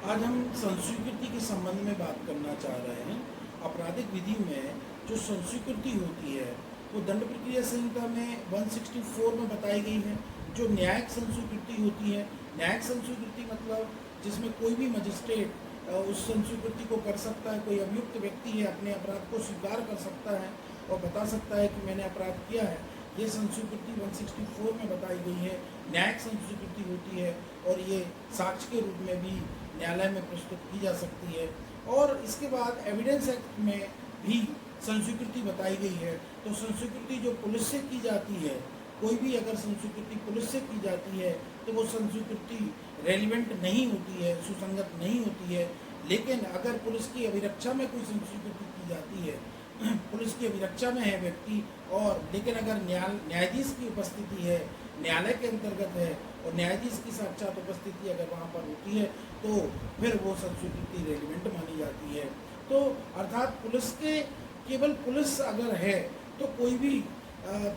आज हम संस्वीकृति के संबंध में बात करना चाह रहे हैं। आपराधिक विधि में जो संस्वीकृति होती है वो दंड प्रक्रिया संहिता में 164 में बताई गई है। जो न्यायिक संस्वीकृति होती है, न्यायिक संस्वीकृति मतलब जिसमें कोई भी मजिस्ट्रेट उस संस्वीकृति को कर सकता है। कोई अभियुक्त व्यक्ति है अपने अपराध को स्वीकार कर सकता है और बता सकता है कि मैंने अपराध किया है। ये संस्वीकृति 164 में बताई गई है, न्यायिक संस्वीकृति होती है और ये साक्ष्य के रूप में भी न्यायालय में प्रस्तुत की जा सकती है। और इसके बाद एविडेंस एक्ट में भी संस्वीकृति बताई गई है। तो संस्वीकृति जो पुलिस से की जाती है, कोई भी अगर संस्वीकृति पुलिस से की जाती है तो वो संस्वीकृति रेलिवेंट नहीं होती है, सुसंगत नहीं होती है। लेकिन अगर पुलिस की अभिरक्षा में कोई संस्वीकृति की जाती है, पुलिस की अभिरक्षा में है व्यक्ति, और लेकिन अगर न्यायाधीश की उपस्थिति है, न्यायालय के अंतर्गत है और न्यायाधीश की साक्षात उपस्थिति अगर वहाँ पर होती है तो फिर वो संस्वीकृति रेलिवेंट मानी जाती है। तो अर्थात केवल पुलिस अगर है तो कोई भी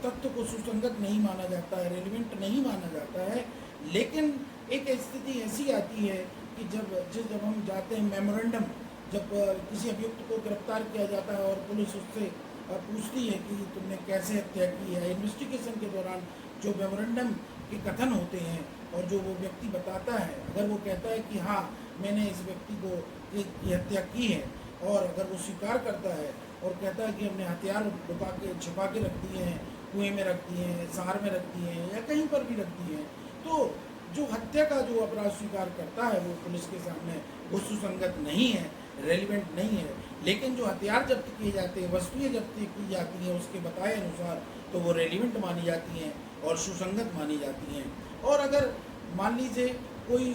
तथ्य को सुसंगत नहीं माना जाता है, रेलिवेंट नहीं माना जाता है। लेकिन एक स्थिति ऐसी आती है कि जब हम जाते हैं मेमोरेंडम, जब किसी अभियुक्त को गिरफ्तार किया जाता है और पुलिस उससे पूछती है कि तुमने कैसे हत्या की है, इन्वेस्टिगेशन के दौरान जो मेमोरेंडम के कथन होते हैं और जो वो व्यक्ति बताता है, अगर वो कहता है कि हाँ मैंने इस व्यक्ति को की हत्या की है, और अगर वो स्वीकार करता है और कहता है कि हमने हथियार लुका के छिपा के रख दिए हैं, कुएं में रख दिए हैं, सहार में रख दिए हैं या कहीं पर भी रख दिए हैं, तो जो हत्या का जो अपराध स्वीकार करता है वो पुलिस के सामने वो सुसंगत नहीं है, रेलिवेंट नहीं है। लेकिन जो हथियार जब्त किए जाते हैं, वस्तुएं जब्त की जाती हैं उसके बताए अनुसार, तो वो रेलिवेंट मानी जाती हैं और सुसंगत मानी जाती हैं। और अगर मान लीजिए कोई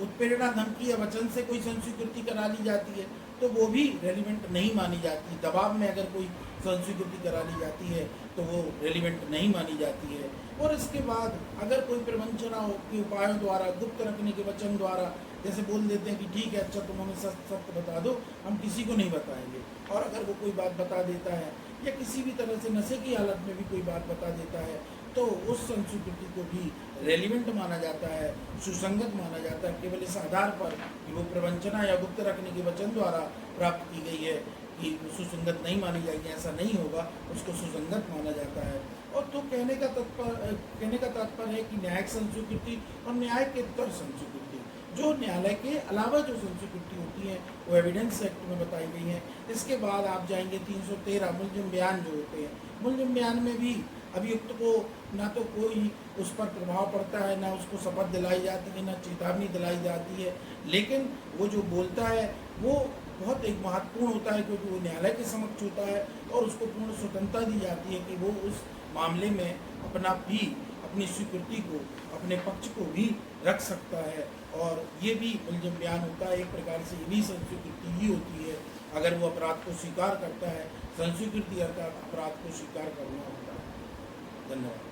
उत्प्रेरणा, धमकी या वचन से कोई संस्वीकृति करा ली जाती है तो वो भी रेलिवेंट नहीं मानी जाती। दबाव में अगर कोई संस्वीकृति करा ली जाती है तो वो रेलिवेंट नहीं मानी जाती है। और इसके बाद अगर कोई प्रवंचना के उपायों द्वारा, गुप्त रखने के वचन द्वारा, जैसे बोल देते हैं कि ठीक है अच्छा तुम हमें सत्य बता दो, हम किसी को नहीं बताएंगे, और अगर वो कोई बात बता देता है या किसी भी तरह से नशे की हालत में भी कोई बात बता देता है तो उस संस्वीकृति को भी रेलिवेंट माना जाता है, सुसंगत माना जाता है, केवल इस आधार पर कि वो प्रवंचना या गुप्त रखने के वचन द्वारा प्राप्त की गई है कि सुसंगत नहीं मानी जाएगी, ऐसा नहीं होगा, उसको सुसंगत माना जाता है। और तो कहने का तात्पर्य है कि न्यायिक संस्वीकृति और न्यायिकेतर संस्वीकृति, जो न्यायालय के अलावा जो संस्वीकृति होती है वो एविडेंस एक्ट में बताई गई है। इसके बाद आप जाएंगे 313 मुलजिम बयान जो होते हैं, मुलजिम बयान में भी अभियुक्त को ना तो कोई उस पर प्रभाव पड़ता है, ना उसको शपथ दिलाई जाती है, ना चेतावनी दिलाई जाती है, लेकिन वो जो बोलता है वो बहुत एक महत्वपूर्ण होता है क्योंकि वो न्यायालय के समक्ष होता है और उसको पूर्ण स्वतंत्रता दी जाती है कि वो उस मामले में अपनी स्वीकृति को, अपने पक्ष को भी रख सकता है। और ये भी मुलजिम बयान होता है, एक प्रकार से ये भी संस्वीकृति ही होती है अगर वो अपराध को स्वीकार करता है। संस्वीकृति अर्थात अपराध को स्वीकार करना होता है। धन्यवाद।